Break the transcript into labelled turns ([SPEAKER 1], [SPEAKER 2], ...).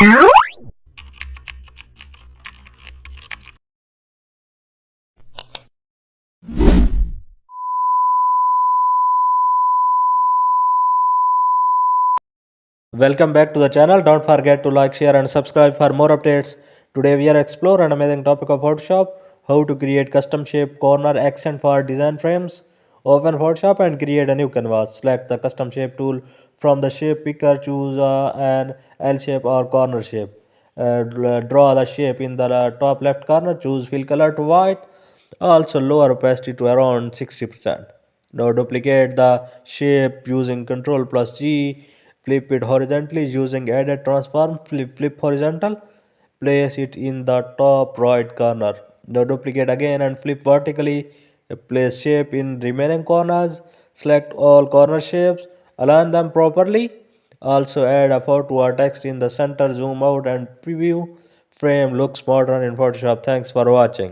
[SPEAKER 1] Welcome back to the channel. Don't forget to like, share and subscribe for more updates. Today we are exploring an amazing topic of Photoshop, how to create custom shape corner accent for design frames. Open Photoshop and create a new canvas. Select the custom shape tool from the shape picker. Choose an L shape or corner shape. Draw the shape in the top left corner. Choose fill color to white. Also lower opacity to around 60%. Now duplicate the shape using Ctrl plus G. Flip it horizontally using edit transform. Flip horizontal. Place it in the top right corner. Now duplicate again and flip vertically. Place shape in remaining corners. Select all corner shapes. Align them properly. Also add a photo or text in the center. Zoom out and preview. Frame looks modern in Photoshop. Thanks for watching.